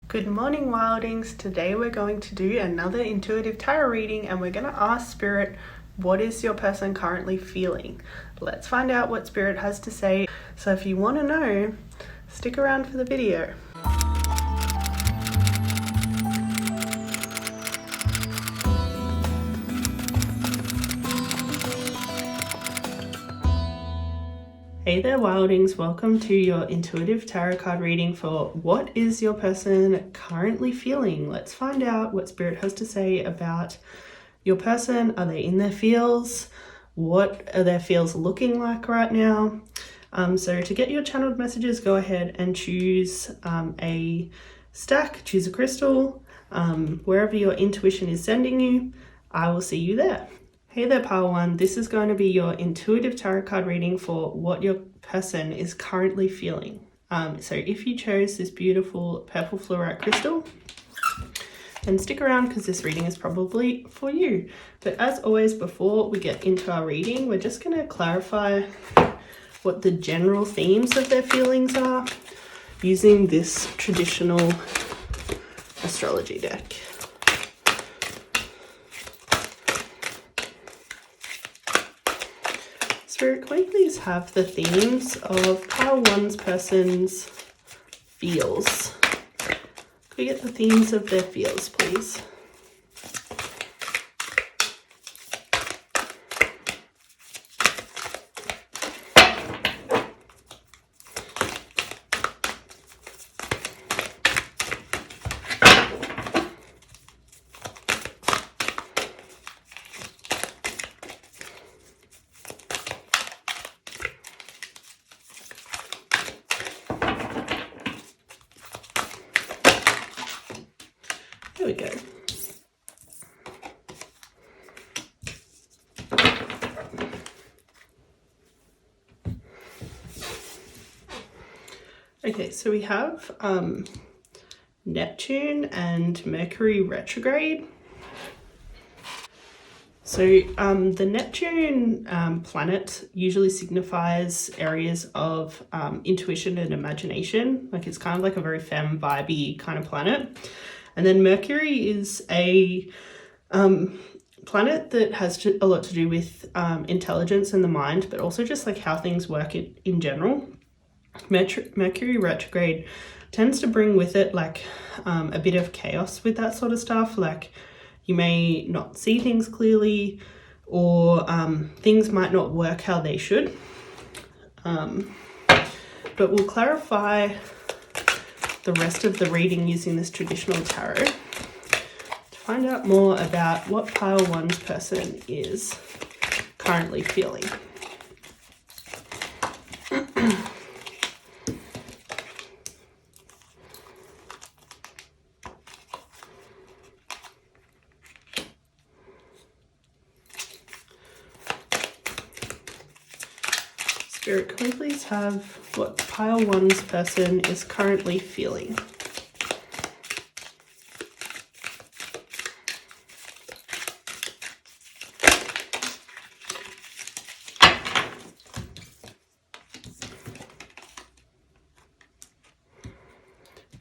Good morning, Wildings. Today we're going to do another intuitive tarot reading and we're going to ask Spirit, what is your person currently feeling? Let's find out what Spirit has to say. So if you want to know, stick around for the video. Hey there, Wildings. Welcome to your intuitive tarot card reading for what is your person currently feeling. Let's find out what Spirit has to say about your person. Are they in their feels? What are their feels looking like right now? So to get your channeled messages, go ahead and choose a stack, choose a crystal, wherever your intuition is sending you. I will see you there. Hey there, Pile 1. This is going to be your intuitive tarot card reading for what your person is currently feeling. So if you chose this beautiful purple fluorite crystal, then stick around because this reading is probably for you. But as always, before we get into our reading, we're just going to clarify what the general themes of their feelings are using this traditional astrology deck. Spirit, can we please have the themes of Pile 1's person's feels? Can we get the themes of their feels, please? Here we go. Okay, so we have Neptune and Mercury retrograde. So the Neptune planet usually signifies areas of intuition and imagination. Like it's kind of like a very femme vibey kind of planet. And then Mercury is a planet that has a lot to do with intelligence and the mind, but also just like how things work in general. Mercury retrograde tends to bring with it like a bit of chaos with that sort of stuff. Like you may not see things clearly, or things might not work how they should. But we'll clarify the rest of the reading using this traditional tarot to find out more about what Pile 1's person is currently feeling. Spirit, can we please have what Pile 1's person is currently feeling?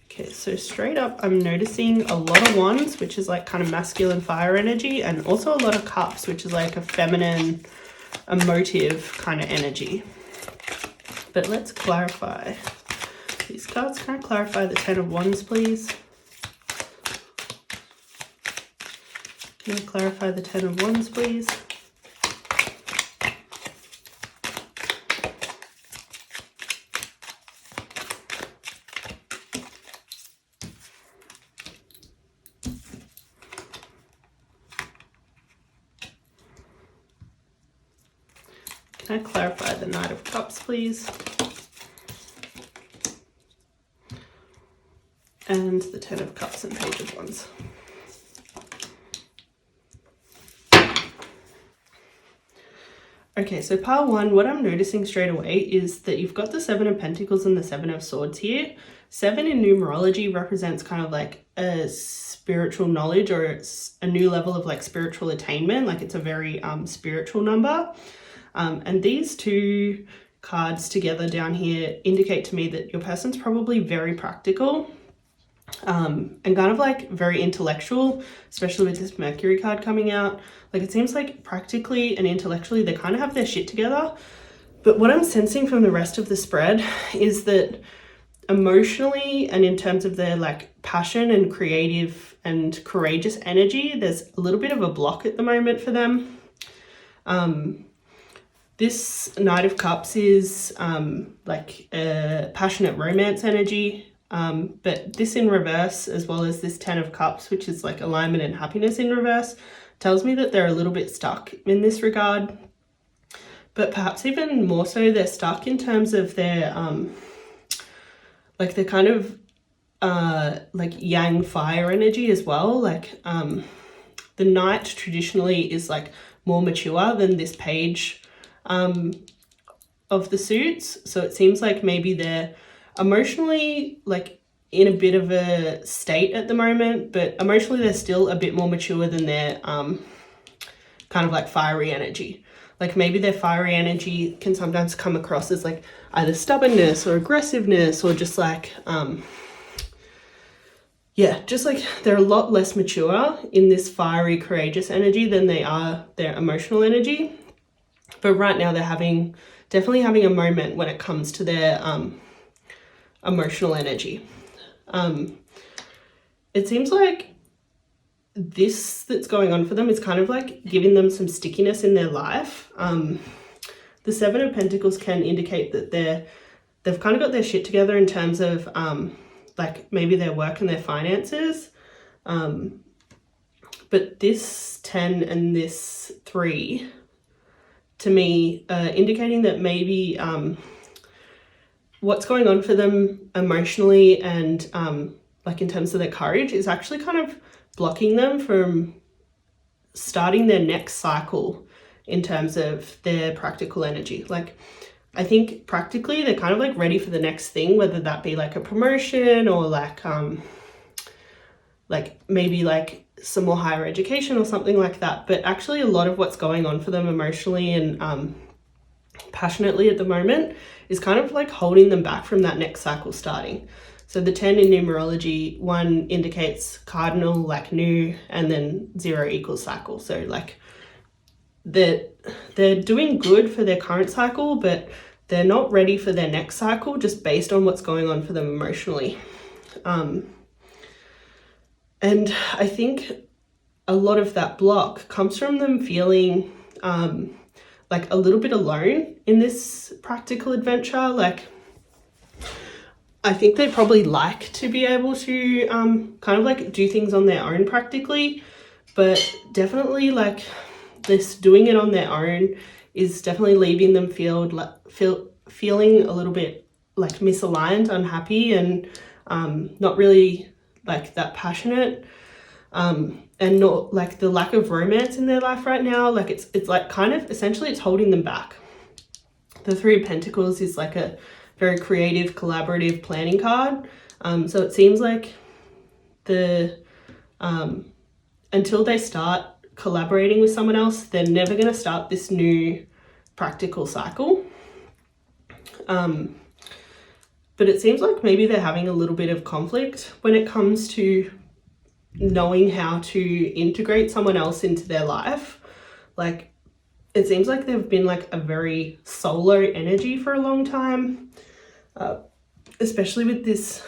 Okay, so straight up, I'm noticing a lot of wands, which is like kind of masculine fire energy, and also a lot of cups, which is like a feminine, emotive kind of energy. But let's clarify these cards. Can I clarify the 10 of Wands, please? Can I clarify the 10 of Wands, please? Can I clarify the Knight of Cups, please? And the 10 of Cups and Page of Wands. Okay, so Pile 1, what I'm noticing straight away is that you've got the 7 of Pentacles and the 7 of Swords here. 7 in numerology represents kind of like a spiritual knowledge, or it's a new level of like spiritual attainment. Like it's a very spiritual number. And these two cards together down here indicate to me that your person's probably very practical. and kind of like very intellectual, especially with this Mercury card coming out. Like it seems like practically and intellectually they kind of have their shit together. But what I'm sensing from the rest of the spread is that emotionally and in terms of their like passion and creative and courageous energy, there's a little bit of a block at the moment for them. This Knight of Cups is like a passionate romance energy, but this in reverse, as well as this Ten of Cups, which is like alignment and happiness in reverse, tells me that they're a little bit stuck in this regard. But perhaps even more so, they're stuck in terms of their like they're kind of like yang fire energy as well. Like the Knight traditionally is like more mature than this page of the suits. So it seems like maybe they're emotionally like in a bit of a state at the moment, but emotionally they're still a bit more mature than their kind of like fiery energy. Like maybe their fiery energy can sometimes come across as like either stubbornness or aggressiveness or just like, yeah, just like they're a lot less mature in this fiery, courageous energy than they are their emotional energy. But right now they're definitely having a moment when it comes to their emotional energy. It seems like this that's going on for them is kind of like giving them some stickiness in their life. The Seven of Pentacles can indicate that they've kind of got their shit together in terms of like maybe their work and their finances. But this 10 and this 3 to me indicating that maybe what's going on for them emotionally and like in terms of their courage is actually kind of blocking them from starting their next cycle in terms of their practical energy. Like I think practically they're kind of like ready for the next thing, whether that be like a promotion or like maybe like some more higher education or something like that. But actually a lot of what's going on for them emotionally and passionately at the moment is kind of like holding them back from that next cycle starting. So the 10 in numerology, 1 indicates cardinal, like new, and then 0 equals cycle. So like they're doing good for their current cycle, but they're not ready for their next cycle just based on what's going on for them emotionally. And I think a lot of that block comes from them feeling like a little bit alone in this practical adventure. Like I think they probably like to be able to kind of like do things on their own practically, but definitely like this doing it on their own is definitely leaving them feeling a little bit like misaligned, unhappy, and not really like that passionate, and not like the lack of romance in their life right now. Like it's like kind of essentially it's holding them back. The 3 of Pentacles is like a very creative, collaborative planning card. So it seems like until they start collaborating with someone else, they're never going to start this new practical cycle. But it seems like maybe they're having a little bit of conflict when it comes to knowing how to integrate someone else into their life. Like it seems like they've been like a very solo energy for a long time. Especially with this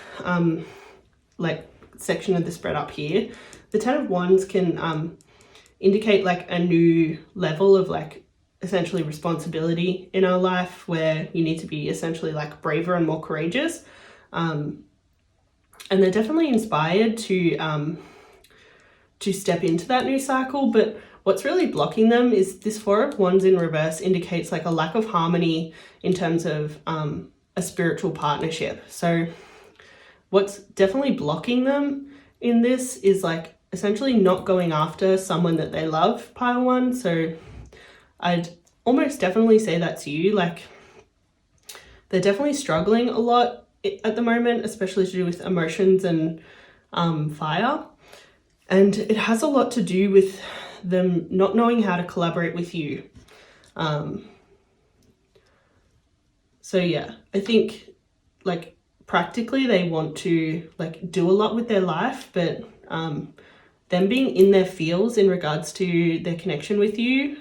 like section of the spread up here. The 10 of Wands can indicate like a new level of like essentially responsibility in our life where you need to be essentially like braver and more courageous. And they're definitely inspired to step into that new cycle. But what's really blocking them is this 4 of Wands in reverse indicates like a lack of harmony in terms of a spiritual partnership. So what's definitely blocking them in this is like essentially not going after someone that they love, pile 1. So I'd almost definitely say that's you. Like they're definitely struggling a lot at the moment, especially to do with emotions and fire. And it has a lot to do with them not knowing how to collaborate with you. So yeah, I think like practically they want to like do a lot with their life, but them being in their feels in regards to their connection with you,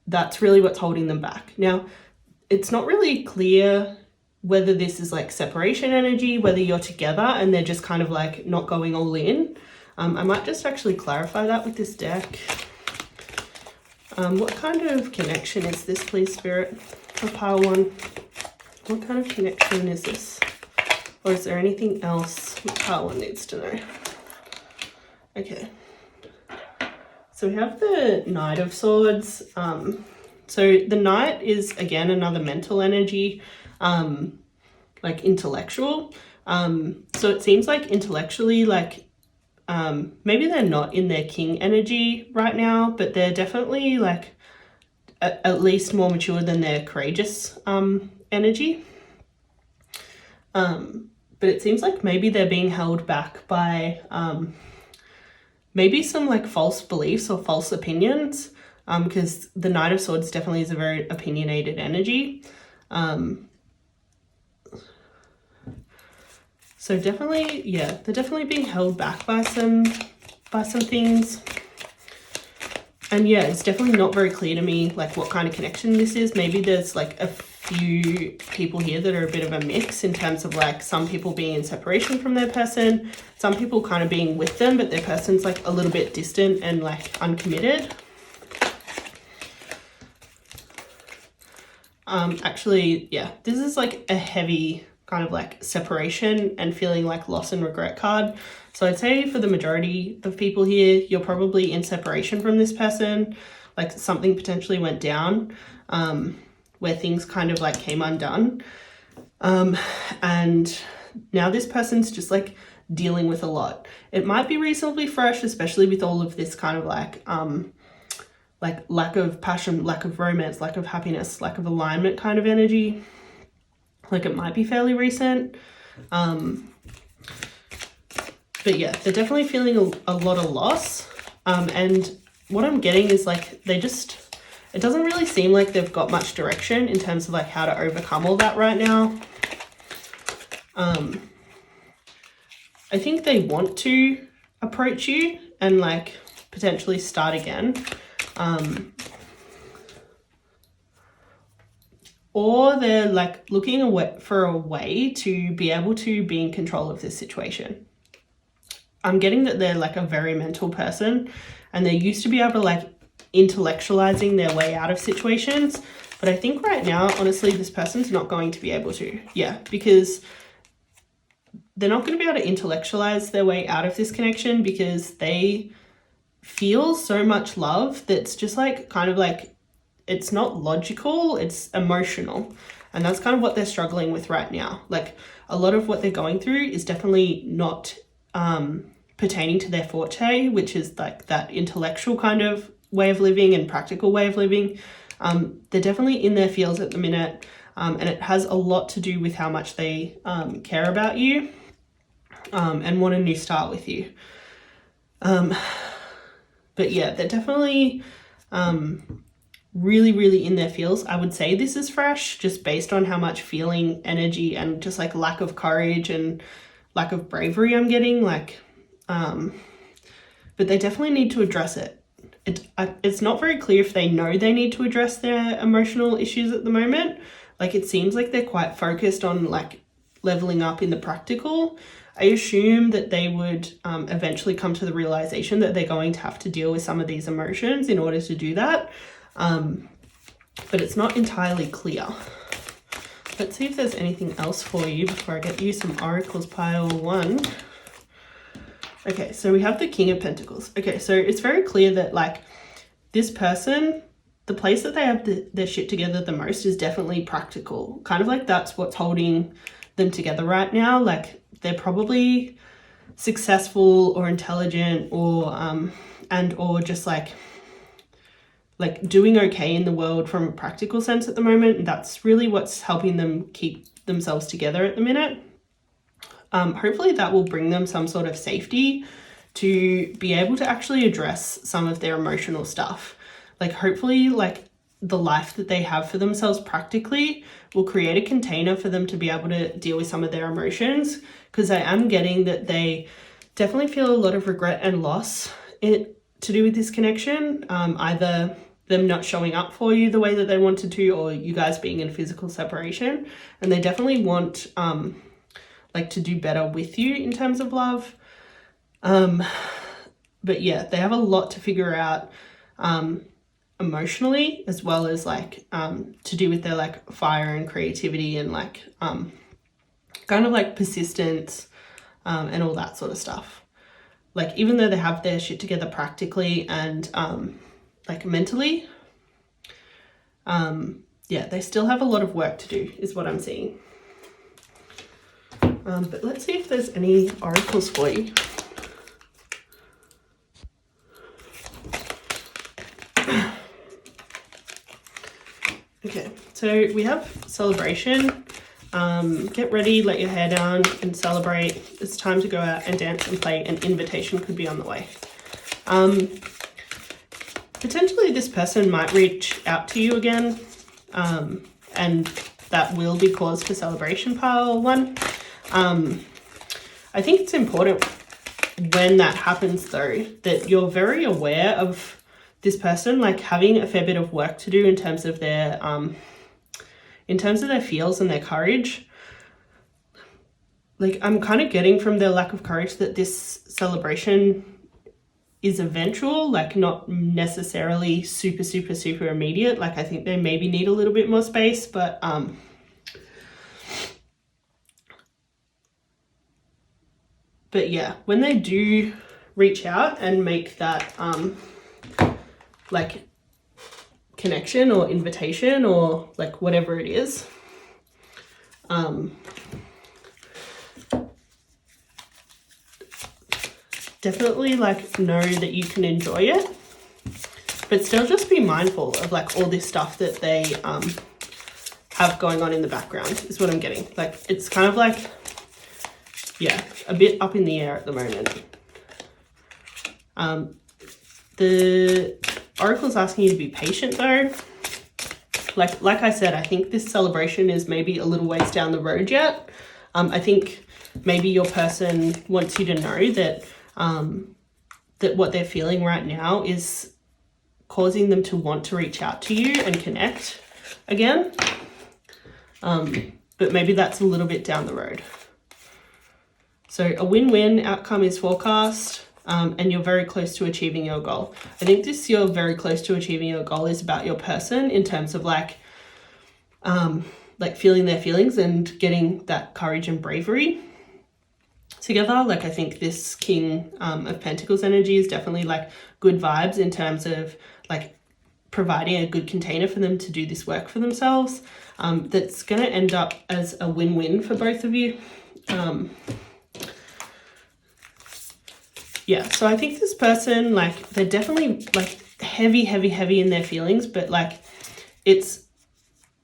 that's really what's holding them back. Now, it's not really clear whether this is like separation energy, whether you're together and they're just kind of like not going all in. I might just actually clarify that with this deck. What kind of connection is this, please, Spirit, for pile 1? What kind of connection is this? Or is there anything else that pile 1 needs to know? Okay. So we have the Knight of Swords. So the Knight is, again, another mental energy, like intellectual. So it seems like intellectually, like, maybe they're not in their king energy right now, but they're definitely like at least more mature than their courageous energy. But it seems like maybe they're being held back by maybe some like false beliefs or false opinions, because the Knight of Swords definitely is a very opinionated energy. So definitely, yeah, they're definitely being held back by some things. And yeah, it's definitely not very clear to me like what kind of connection this is. Maybe there's like a few people here that are a bit of a mix in terms of like some people being in separation from their person, some people kind of being with them, but their person's like a little bit distant and like uncommitted. Actually, yeah, this is like a heavy kind of like separation and feeling like loss and regret card. So I'd say for the majority of people here, you're probably in separation from this person, like something potentially went down, where things kind of like came undone. And now this person's just like dealing with a lot. It might be reasonably fresh, especially with all of this kind of like lack of passion, lack of romance, lack of happiness, lack of alignment kind of energy. Like it might be fairly recent. But yeah, they're definitely feeling a lot of loss. And what I'm getting is like it doesn't really seem like they've got much direction in terms of like how to overcome all that right now. I think they want to approach you and like potentially start again. Or they're like looking for a way to be able to be in control of this situation. I'm getting that they're like a very mental person and they're used to be able to like intellectualizing their way out of situations. But I think right now, honestly, this person's not going to be able to. Yeah, because they're not going to be able to intellectualize their way out of this connection because they feel so much love that's just like kind of like, it's not logical, it's emotional. And that's kind of what they're struggling with right now. Like a lot of what they're going through is definitely not pertaining to their forte, which is like that intellectual kind of way of living and practical way of living. They're definitely in their feels at the minute. And it has a lot to do with how much they care about you and want a new start with you. But yeah, they're definitely really, really in their feels. I would say this is fresh just based on how much feeling, energy, and just like lack of courage and lack of bravery I'm getting. Like, but they definitely need to address it. It's not very clear if they know they need to address their emotional issues at the moment. Like it seems like they're quite focused on like leveling up in the practical. I assume that they would eventually come to the realization that they're going to have to deal with some of these emotions in order to do that. But it's not entirely clear. Let's see if there's anything else for you before I get you some oracles pile 1. Okay, so we have the King of Pentacles. Okay, so it's very clear that like this person, the place that they have their shit together the most is definitely practical. Kind of like that's what's holding them together right now. Like they're probably successful or intelligent or or just like doing okay in the world from a practical sense at the moment. And that's really what's helping them keep themselves together at the minute. Hopefully that will bring them some sort of safety to be able to actually address some of their emotional stuff. Like hopefully like the life that they have for themselves practically will create a container for them to be able to deal with some of their emotions, because I am getting that they definitely feel a lot of regret and loss to do with this connection, either them not showing up for you the way that they wanted to, or you guys being in physical separation, and they definitely want like to do better with you in terms of love. But yeah, they have a lot to figure out emotionally, as well as like to do with their like fire and creativity and like kind of like persistence and all that sort of stuff. Like even though they have their shit together practically and like mentally, yeah, they still have a lot of work to do is what I'm seeing. But let's see if there's any oracles for you. Okay, so we have celebration. Get ready, let your hair down and celebrate. It's time to go out and dance and play. An invitation could be on the way. Potentially this person might reach out to you again, and that will be cause for celebration, pile one. I think it's important when that happens though, that you're very aware of this person like having a fair bit of work to do in terms of their feels and their courage. Like I'm kind of getting from their lack of courage that this celebration is eventual, like not necessarily super immediate. Like I think they maybe need a little bit more space, but yeah, when they do reach out and make that like connection or invitation or like whatever it is, definitely like know that you can enjoy it, but still just be mindful of like all this stuff that they have going on in the background is what I'm getting. Like it's kind of like, yeah, a bit up in the air at the moment. The oracle's asking you to be patient though. Like I said, I think this celebration is maybe a little ways down the road yet. I think maybe your person wants you to know that that what they're feeling right now is causing them to want to reach out to you and connect again. But maybe that's a little bit down the road. So a win-win outcome is forecast. And you're very close to achieving your goal. I think this you're very close to achieving your goal is about your person in terms of like feeling their feelings and getting that courage and bravery together. Like I think this King of Pentacles energy is definitely like good vibes in terms of like providing a good container for them to do this work for themselves. That's going to end up as a win-win for both of you. Yeah, so I think this person, like, they're definitely, like, heavy in their feelings, but, like, it's,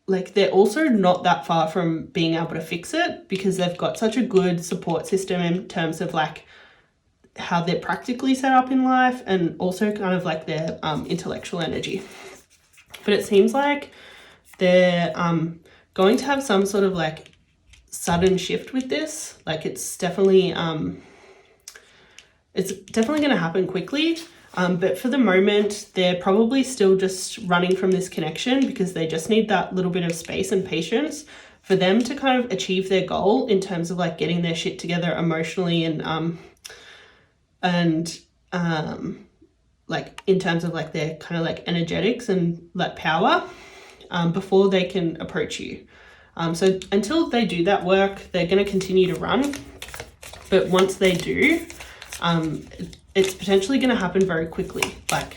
like, they're also not that far from being able to fix it because they've got such a good support system in terms of, like, how they're practically set up in life and also kind of, like, their intellectual energy. But it seems like they're going to have some sort of, like, sudden shift with this. Like, it's definitely going to happen quickly, but for the moment, they're probably still just running from this connection because they just need that little bit of space and patience for them to kind of achieve their goal in terms of like getting their shit together emotionally and like in terms of like their kind of like energetics and like power before they can approach you. So until they do that work, they're going to continue to run, but once they do, it's potentially going to happen very quickly, like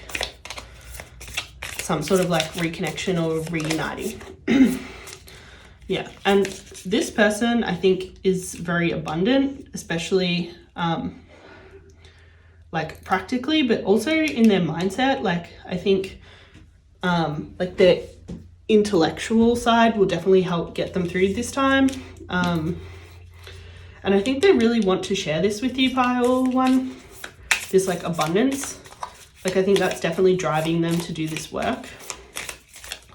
some sort of like reconnection or reuniting. Yeah, and this person I think is very abundant, especially like practically, but also in their mindset. Like I think like their intellectual side will definitely help get them through this time. And I think they really want to share this with you, pile one, this like abundance. Like I think that's definitely driving them to do this work.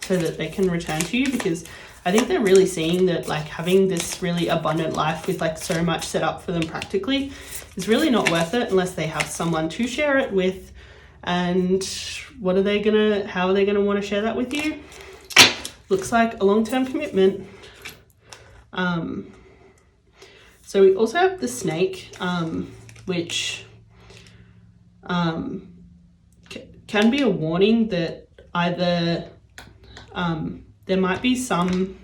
so that they can return to you, because I think they're really seeing that like having this really abundant life with like so much set up for them practically is really not worth it unless they have someone to share it with. And how are they gonna want to share that with you? Looks like a long-term commitment. So we also have the snake, which can be a warning that either there might be some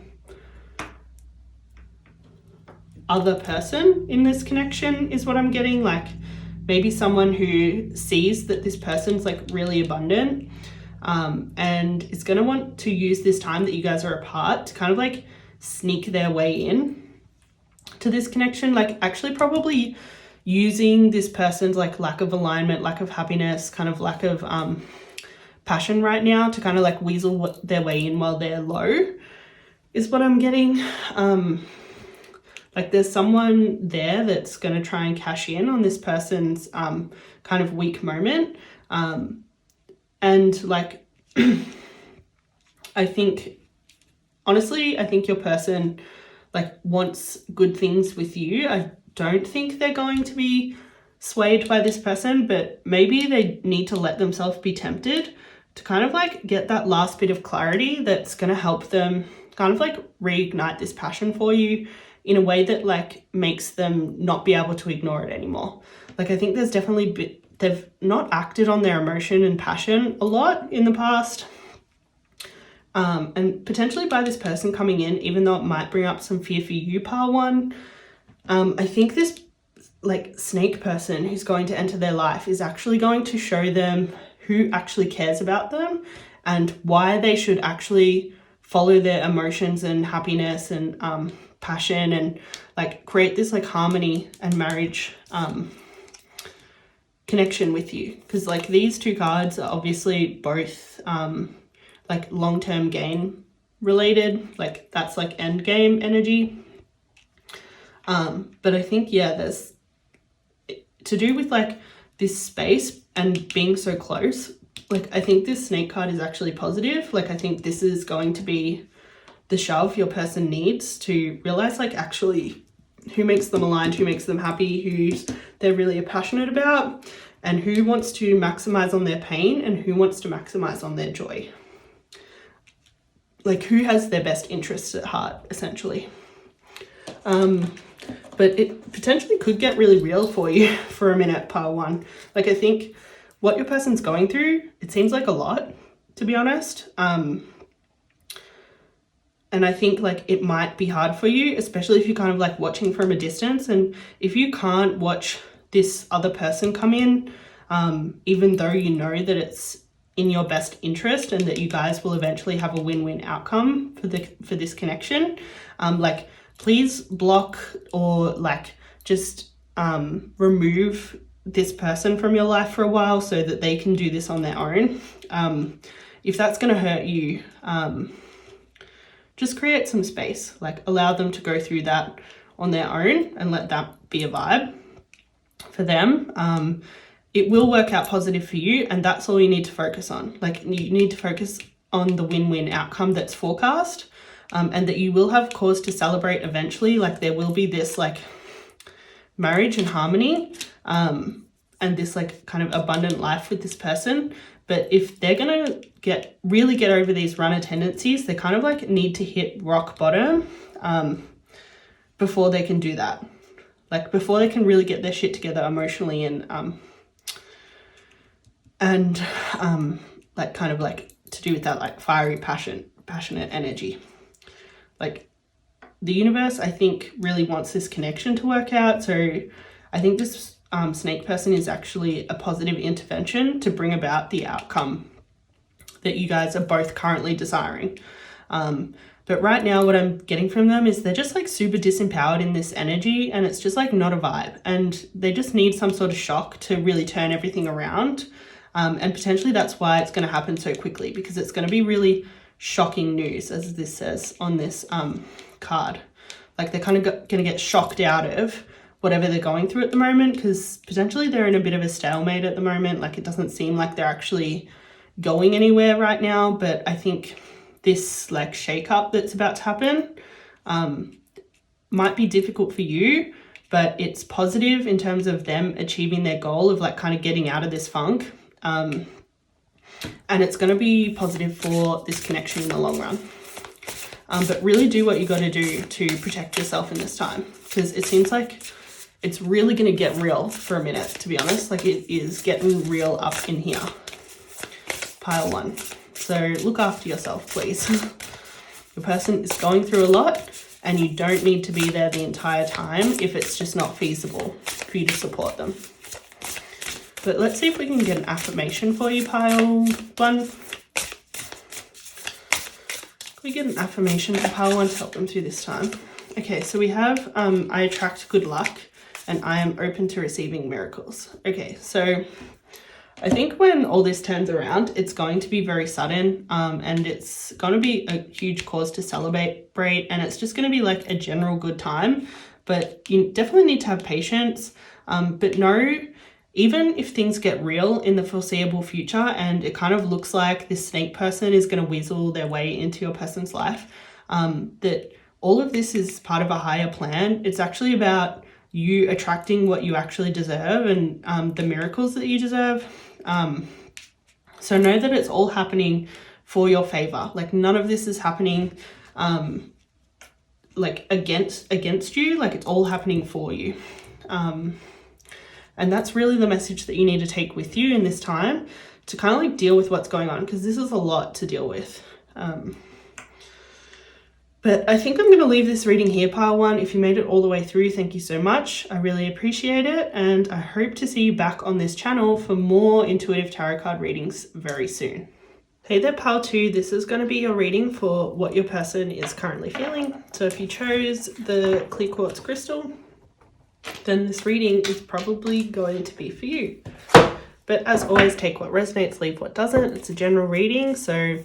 other person in this connection, is what I'm getting. Like maybe someone who sees that this person's like really abundant, and is going to want to use this time that you guys are apart to kind of like sneak their way in to this connection, like actually probably using this person's like lack of alignment, lack of happiness, kind of lack of passion right now to kind of like weasel their way in while they're low, is what I'm getting. Like there's someone there that's going to try and cash in on this person's kind of weak moment. And like, I think your person like wants good things with you. I don't think they're going to be swayed by this person, but maybe they need to let themselves be tempted to kind of like get that last bit of clarity that's going to help them kind of like reignite this passion for you in a way that like makes them not be able to ignore it anymore. Like I think there's definitely they've not acted on their emotion and passion a lot in the past. And potentially by this person coming in, even though it might bring up some fear for you, pile one, I think this like snake person who's going to enter their life is actually going to show them who actually cares about them and why they should actually follow their emotions and happiness and passion and like create this like harmony and marriage connection with you. Because like these two cards are obviously both like long-term gain related, like that's like end game energy. But I think, yeah, there's to do with like this space and being so close. Like I think this snake card is actually positive. Like I think this is going to be the shove your person needs to realize like actually who makes them aligned, who makes them happy, who they're really passionate about, and who wants to maximize on their pain and who wants to maximize on their joy. Like who has their best interests at heart, essentially. But it potentially could get really real for you for a minute, pile one. Like I think what your person's going through, it seems like a lot, to be honest. And I think like it might be hard for you, especially if you're kind of like watching from a distance. And if you can't watch this other person come in, even though you know that it's in your best interest and that you guys will eventually have a win-win outcome for this connection, like please block or like just remove this person from your life for a while so that they can do this on their own. If that's going to hurt you, just create some space, like allow them to go through that on their own and let that be a vibe for them. It will work out positive for you, and that's all you need to focus on. Like you need to focus on the win-win outcome that's forecast, and that you will have cause to celebrate eventually. Like there will be this like marriage and harmony, and this like kind of abundant life with this person. But if they're gonna really get over these runner tendencies, they kind of like need to hit rock bottom before they can do that. Like before they can really get their shit together emotionally and like kind of like to do with that like fiery passionate energy. Like the universe, I think, really wants this connection to work out. So I think this snake person is actually a positive intervention to bring about the outcome that you guys are both currently desiring. But right now what I'm getting from them is they're just like super disempowered in this energy, and it's just like not a vibe, and they just need some sort of shock to really turn everything around. And potentially that's why it's going to happen so quickly, because it's going to be really shocking news, as this says on this card. Like they're kind of going to get shocked out of whatever they're going through at the moment, because potentially they're in a bit of a stalemate at the moment. Like it doesn't seem like they're actually going anywhere right now, but I think this like shake-up that's about to happen might be difficult for you, but it's positive in terms of them achieving their goal of like kind of getting out of this funk. And it's going to be positive for this connection in the long run. But really do what you got to do to protect yourself in this time, because it seems like it's really going to get real for a minute, to be honest. Like it is getting real up in here. Pile 1. So look after yourself, please. Your person is going through a lot, and you don't need to be there the entire time if it's just not feasible for you to support them. But let's see if we can get an affirmation for you, pile 1. Can we get an affirmation for pile 1 to help them through this time? Okay, so we have I attract good luck and I am open to receiving miracles. Okay, so I think when all this turns around, it's going to be very sudden, and it's going to be a huge cause to celebrate, and it's just going to be like a general good time. But you definitely need to have patience. But know, even if things get real in the foreseeable future and it kind of looks like this snake person is going to weasel their way into your person's life, that all of this is part of a higher plan. It's actually about you attracting what you actually deserve and the miracles that you deserve. So know that it's all happening for your favor. Like none of this is happening like against you. Like it's all happening for you. And that's really the message that you need to take with you in this time to kind of like deal with what's going on, because this is a lot to deal with. But I think I'm going to leave this reading here, pile 1. If you made it all the way through, thank you so much. I really appreciate it. And I hope to see you back on this channel for more intuitive tarot card readings very soon. Hey there, pile 2. This is going to be your reading for what your person is currently feeling. So if you chose the clear quartz crystal, then this reading is probably going to be for you. But as always, take what resonates, leave what doesn't. It's a general reading, so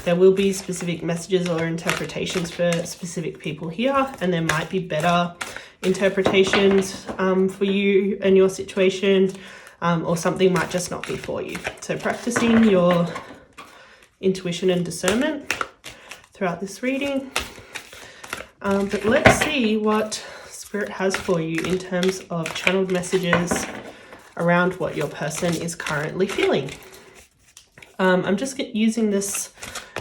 there will be specific messages or interpretations for specific people here, and there might be better interpretations for you and your situation, or something might just not be for you. So practicing your intuition and discernment throughout this reading. But let's see what Spirit has for you in terms of channeled messages around what your person is currently feeling. I'm just using this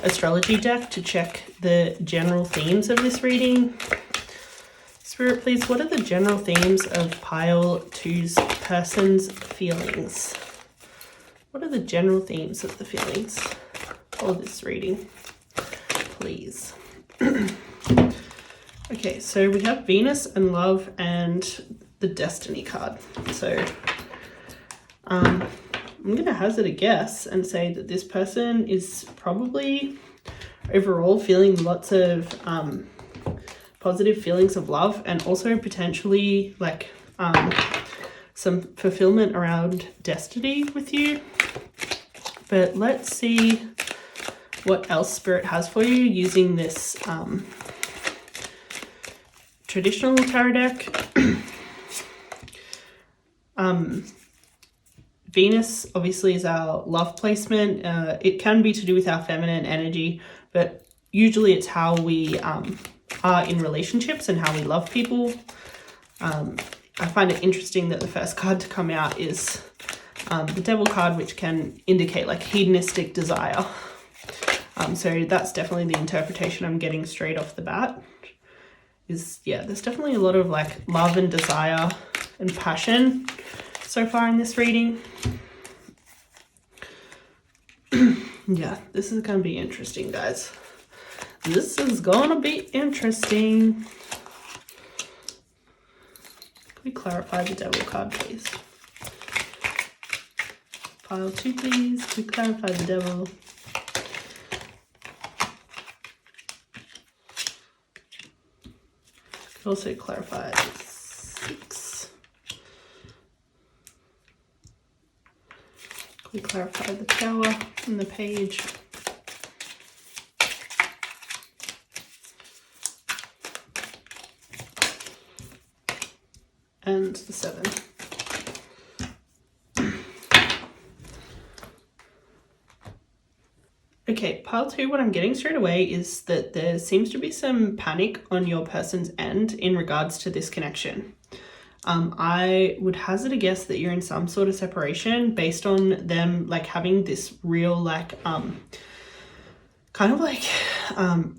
astrology deck to check the general themes of this reading. Spirit, please, what are the general themes of pile 2's person's feelings? What are the general themes of the feelings for this reading, please? Okay, so we have Venus and love and the Destiny card. So I'm going to hazard a guess and say that this person is probably overall feeling lots of positive feelings of love, and also potentially like some fulfillment around destiny with you. But let's see what else Spirit has for you using this traditional tarot deck. Venus obviously is our love placement. It can be to do with our feminine energy, but usually it's how we are in relationships and how we love people. I find it interesting that the first card to come out is the Devil card, which can indicate like hedonistic desire. So that's definitely the interpretation I'm getting straight off the bat. There's definitely a lot of like love and desire and passion so far in this reading. Yeah, this is going to be interesting, guys. This is going to be interesting. Can we clarify the Devil card, please? Pile 2, please. Can we clarify the Devil? Can also clarify 6. Can we clarify the Tower and the Page? And the 7. Okay, pile 2, what I'm getting straight away is that there seems to be some panic on your person's end in regards to this connection. I would hazard a guess that you're in some sort of separation based on them like having this real like kind of like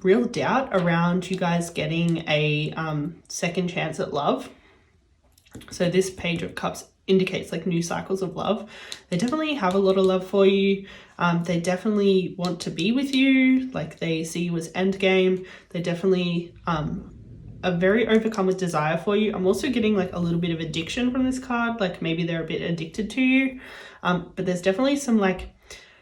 real doubt around you guys getting a second chance at love. So this Page of Cups indicates like new cycles of love. They definitely have a lot of love for you. They definitely want to be with you. Like they see you as endgame. They definitely are very overcome with desire for you. I'm also getting like a little bit of addiction from this card. Like maybe they're a bit addicted to you. But there's definitely some like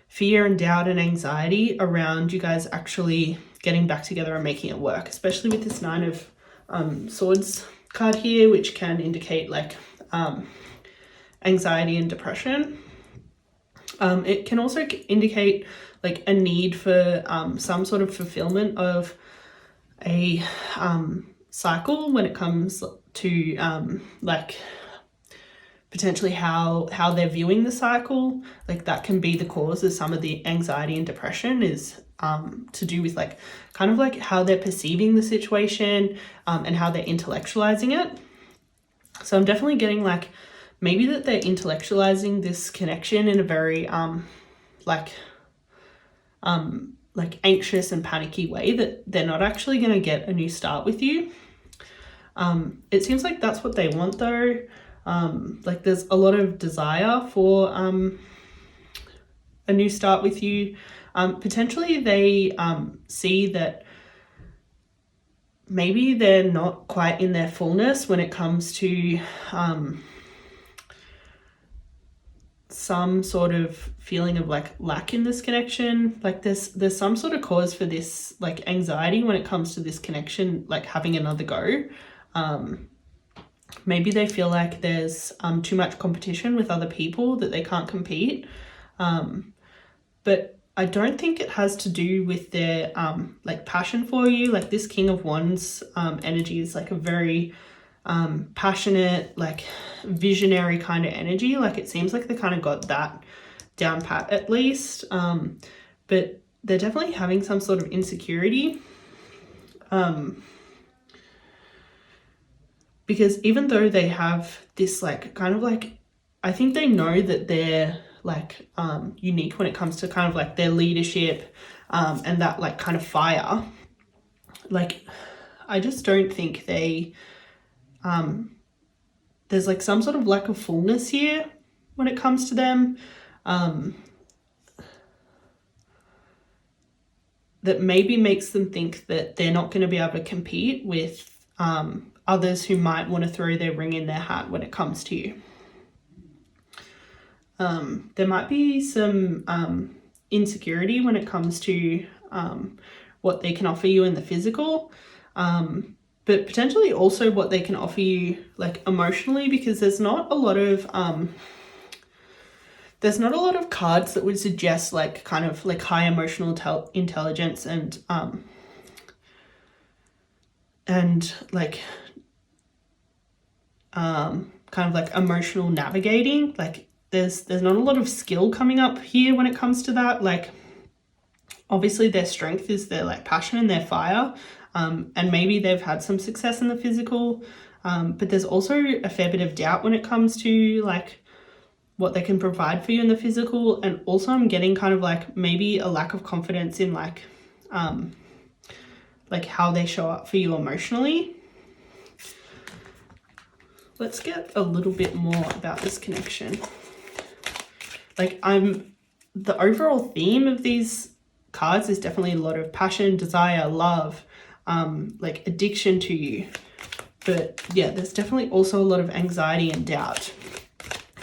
fear and doubt and anxiety around you guys actually getting back together and making it work, especially with this 9 of Swords card here, which can indicate like anxiety and depression. It can also indicate like a need for some sort of fulfillment of a cycle when it comes to like potentially how they're viewing the cycle. Like that can be the cause of some of the anxiety and depression is to do with like kind of like how they're perceiving the situation and how they're intellectualizing it. So I'm definitely getting like maybe that they're intellectualizing this connection in a very like anxious and panicky way, that they're not actually going to get a new start with you. It seems like that's what they want though. Like there's a lot of desire for a new start with you. Potentially they see that maybe they're not quite in their fullness when it comes to some sort of feeling of like lack in this connection. Like there's some sort of cause for this like anxiety when it comes to this connection, like having another go. Maybe they feel like there's too much competition with other people, that they can't compete. But I don't think it has to do with their like passion for you. Like this King of Wands energy is like a very passionate, like visionary kind of energy. Like it seems like they kind of got that down pat at least. But they're definitely having some sort of insecurity. Because even though they have this like kind of like, I think they know that they're like unique when it comes to kind of like their leadership and that like kind of fire. Like I just don't think they there's like some sort of lack of fullness here when it comes to them, that maybe makes them think that they're not going to be able to compete with others who might want to throw their ring in their hat when it comes to you. There might be some insecurity when it comes to what they can offer you in the physical, but potentially also what they can offer you like emotionally, because there's not a lot of cards that would suggest like kind of like high emotional intelligence and like kind of like emotional navigating. Like there's not a lot of skill coming up here when it comes to that. Like obviously their strength is their like passion and their fire, and maybe they've had some success in the physical, but there's also a fair bit of doubt when it comes to like what they can provide for you in the physical. And also I'm getting kind of like maybe a lack of confidence in like how they show up for you emotionally. Let's get a little bit more about this connection. Like the overall theme of these cards is definitely a lot of passion, desire, love, like addiction to you. But yeah, there's definitely also a lot of anxiety and doubt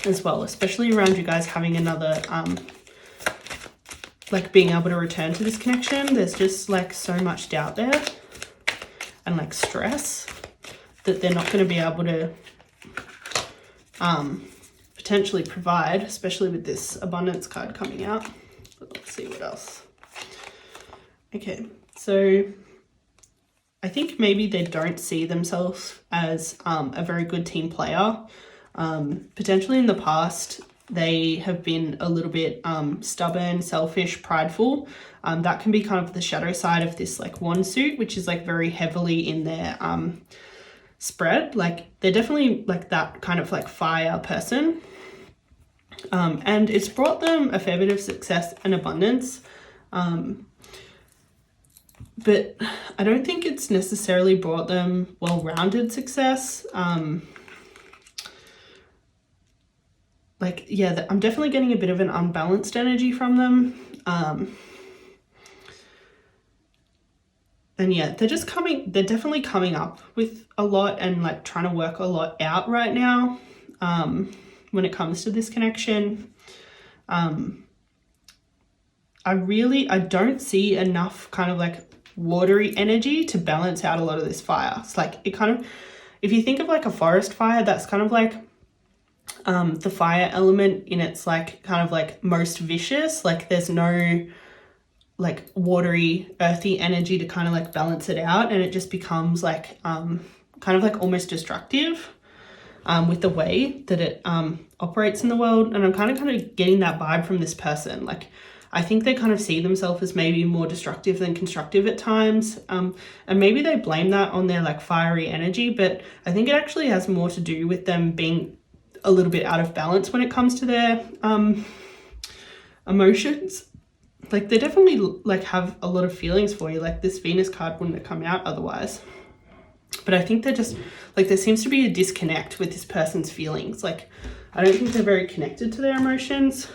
as well, especially around you guys having another, like being able to return to this connection. There's just like so much doubt there and like stress that they're not going to be able to potentially provide, especially with this abundance card coming out. But let's see what else. Okay, so I think maybe they don't see themselves as a very good team player. Potentially in the past, they have been a little bit stubborn, selfish, prideful. That can be kind of the shadow side of this like wand suit, which is like very heavily in their spread. Like they're definitely like that kind of like fire person. And it's brought them a fair bit of success and abundance. But I don't think it's necessarily brought them well-rounded success. Like, yeah, I'm definitely getting a bit of an unbalanced energy from them. And yeah, they're definitely coming up with a lot and like trying to work a lot out right now when it comes to this connection. I don't see enough kind of like watery energy to balance out a lot of this fire. It's like it kind of, if you think of like a forest fire, that's kind of like the fire element in its like kind of like most vicious. Like there's no like watery earthy energy to kind of like balance it out, and it just becomes like kind of like almost destructive with the way that it operates in the world. And I'm kind of getting that vibe from this person. Like I think they kind of see themselves as maybe more destructive than constructive at times, and maybe they blame that on their like fiery energy, but I think it actually has more to do with them being a little bit out of balance when it comes to their emotions. Like they definitely like have a lot of feelings for you. Like this Venus card wouldn't have come out otherwise. But I think they're just like, there seems to be a disconnect with this person's feelings. Like I don't think they're very connected to their emotions.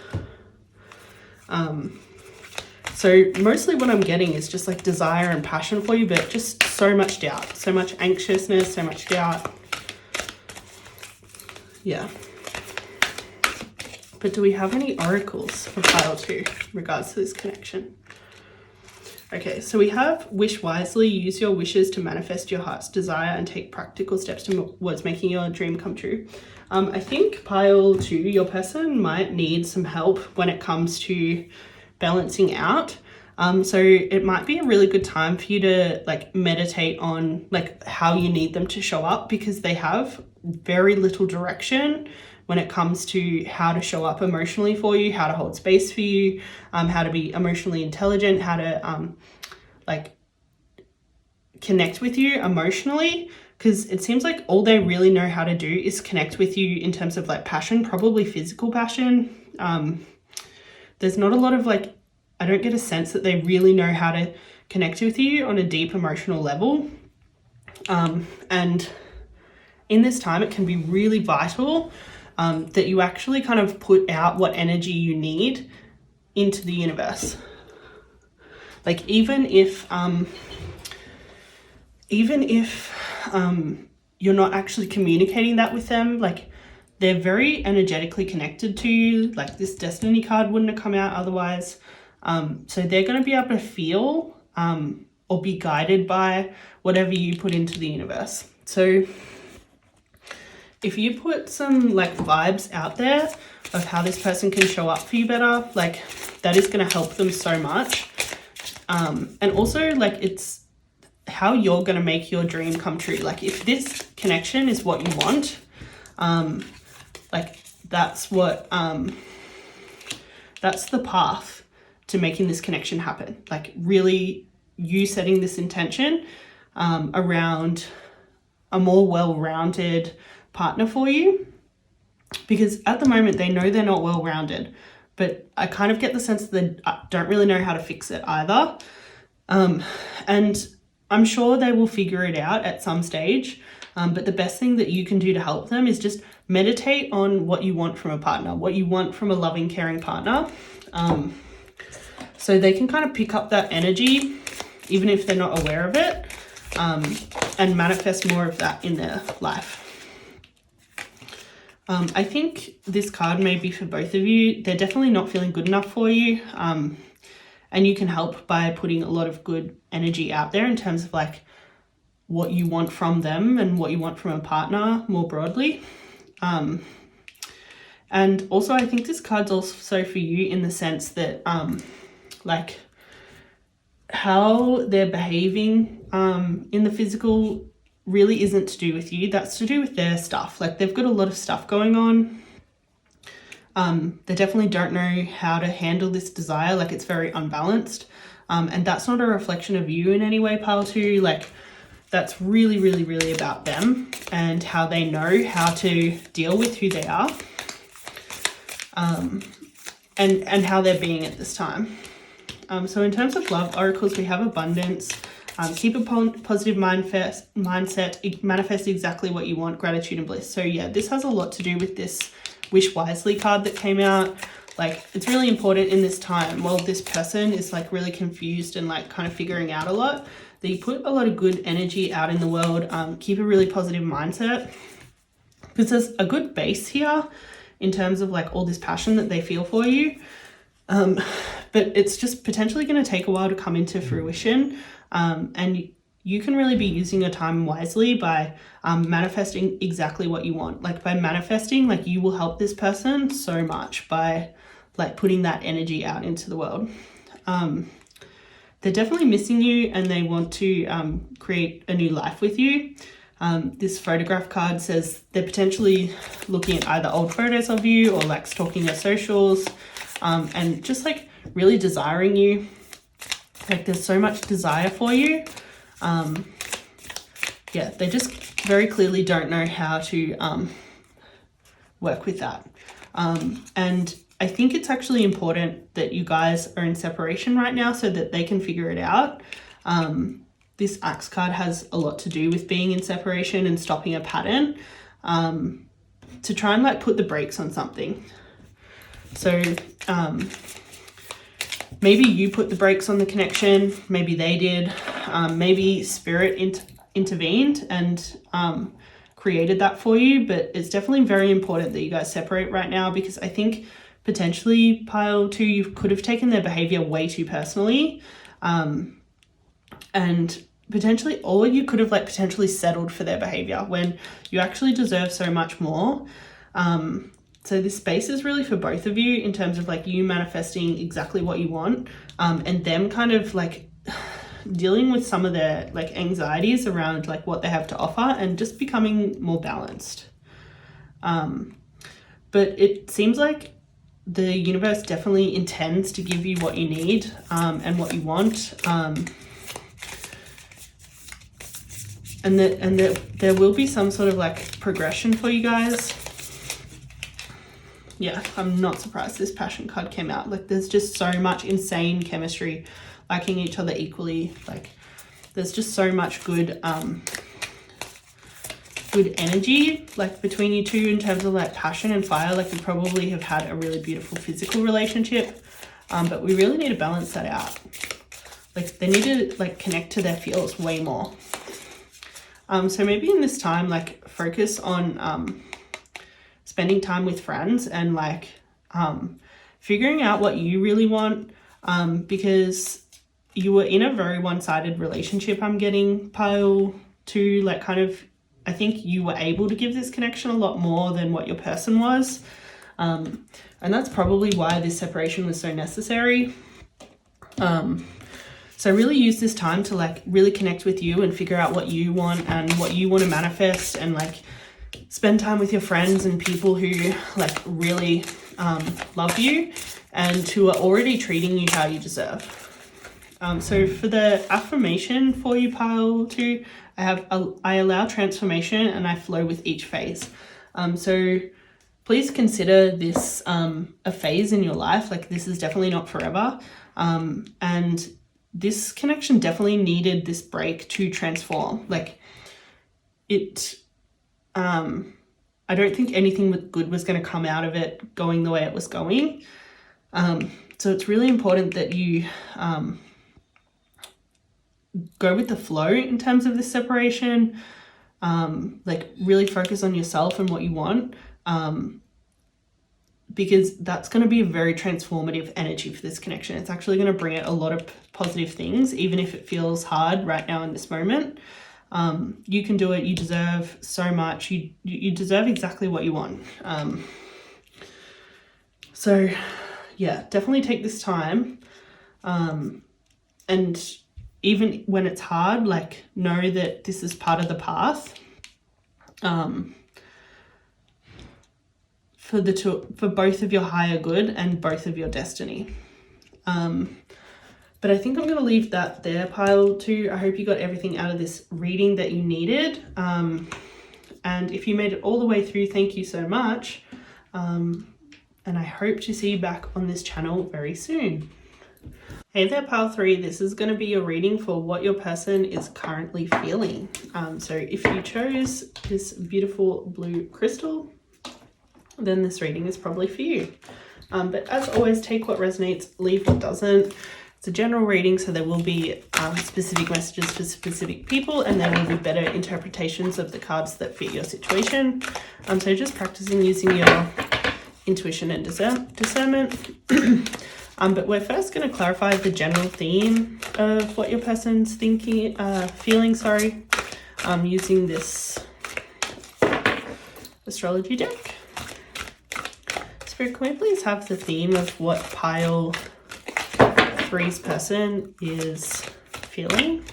So mostly what I'm getting is just like desire and passion for you, but just so much doubt, so much anxiousness, so much doubt. Yeah. But do we have any oracles for pile 2 in regards to this connection? Okay, so we have wish wisely, use your wishes to manifest your heart's desire and take practical steps towards making your dream come true. I think pile 2, your person might need some help when it comes to balancing out. So it might be a really good time for you to like meditate on like how you need them to show up, because they have very little direction when it comes to how to show up emotionally for you, how to hold space for you, how to be emotionally intelligent, how to like connect with you emotionally, because it seems like all they really know how to do is connect with you in terms of like passion, probably physical passion. There's not a lot of like, I don't get a sense that they really know how to connect with you on a deep emotional level. And in this time, it can be really vital that you actually kind of put out what energy you need into the universe. Like even if you're not actually communicating that with them, like they're very energetically connected to you. Like this destiny card wouldn't have come out otherwise. So they're going to be able to feel or be guided by whatever you put into the universe. So if you put some like vibes out there of how this person can show up for you better, like that is going to help them so much. And also like it's how you're going to make your dream come true. Like if this connection is what you want, like that's what, that's the path to making this connection happen. Like really you setting this intention around a more well-rounded partner for you, because at the moment they know they're not well-rounded, but I kind of get the sense that they don't really know how to fix it either. And I'm sure they will figure it out at some stage. But the best thing that you can do to help them is just meditate on what you want from a partner, what you want from a loving, caring partner. So they can kind of pick up that energy, even if they're not aware of it, and manifest more of that in their life. I think this card may be for both of you. They're definitely not feeling good enough for you. And you can help by putting a lot of good energy out there in terms of like what you want from them and what you want from a partner more broadly. And also I think this card's also for you in the sense that like how they're behaving in the physical really isn't to do with you. That's to do with their stuff. Like they've got a lot of stuff going on. They definitely don't know how to handle this desire. Like, it's very unbalanced. And that's not a reflection of you in any way, pile 2. Like, that's really, really, really about them and how they know how to deal with who they are, and how they're being at this time. So in terms of love oracles, we have abundance. Keep a positive mindset, manifest exactly what you want, gratitude and bliss. So yeah, this has a lot to do with this Wish Wisely card that came out. Like, it's really important in this time, while this person is like really confused and like kind of figuring out a lot, that you put a lot of good energy out in the world. Keep a really positive mindset, because there's a good base here in terms of like all this passion that they feel for you. But it's just potentially going to take a while to come into fruition. And you can really be using your time wisely by manifesting exactly what you want. Like, by manifesting, like, you will help this person so much by like putting that energy out into the world. They're definitely missing you, and they want to create a new life with you. This photograph card says they're potentially looking at either old photos of you or like stalking your socials, and just like really desiring you. Like, there's so much desire for you. Yeah, they just very clearly don't know how to work with that. And I think it's actually important that you guys are in separation right now so that they can figure it out. This Axe card has a lot to do with being in separation and stopping a pattern, to try and like put the brakes on something. So maybe you put the brakes on the connection, maybe they did, maybe spirit intervened and created that for you. But it's definitely very important that you guys separate right now, because I think potentially, pile 2, you could have taken their behavior way too personally, and potentially, or you could have like potentially settled for their behavior when you actually deserve so much more. So this space is really for both of you in terms of like you manifesting exactly what you want, and them kind of like dealing with some of their like anxieties around like what they have to offer and just becoming more balanced. But it seems like the universe definitely intends to give you what you need, and what you want, and that there will be some sort of like progression for you guys. Yeah, I'm not surprised this passion card came out. Like, there's just so much insane chemistry, liking each other equally. Like, there's just so much good good energy like between you two in terms of like passion and fire. Like, you probably have had a really beautiful physical relationship, but we really need to balance that out. Like, they need to like connect to their feels way more. So maybe in this time, like, focus on spending time with friends and like figuring out what you really want, because you were in a very one-sided relationship, I'm getting, pile 2. Like, kind of, I think you were able to give this connection a lot more than what your person was, and that's probably why this separation was so necessary. So really use this time to like really connect with you and figure out what you want and what you want to manifest, and like spend time with your friends and people who like really love you and who are already treating you how you deserve. So for the affirmation for you, pile 2, I allow transformation and I flow with each phase. So please consider this a phase in your life. Like, this is definitely not forever, and this connection definitely needed this break to transform. Like, it I don't think anything good was going to come out of it going the way it was going. So it's really important that you go with the flow in terms of this separation. Like, really focus on yourself and what you want, because that's going to be a very transformative energy for this connection. It's actually going to bring out a lot of positive things, even if it feels hard right now in this moment. You can do it. You deserve so much. You deserve exactly what you want. So yeah, definitely take this time, and even when it's hard, like, know that this is part of the path. for both of your higher good and both of your destiny. But I think I'm going to leave that there, pile 2. I hope you got everything out of this reading that you needed. And if you made it all the way through, thank you so much. And I hope to see you back on this channel very soon. Hey there, pile 3. This is going to be your reading for what your person is currently feeling. So if you chose this beautiful blue crystal, then this reading is probably for you. But as always, take what resonates, leave what doesn't. It's a general reading, so there will be specific messages for specific people, and there will be better interpretations of the cards that fit your situation. So just practicing using your intuition and discernment. But we're first going to clarify the general theme of what your person's feeling, using this astrology deck. Spirit, can we please have the theme of what pile 3's person is feeling?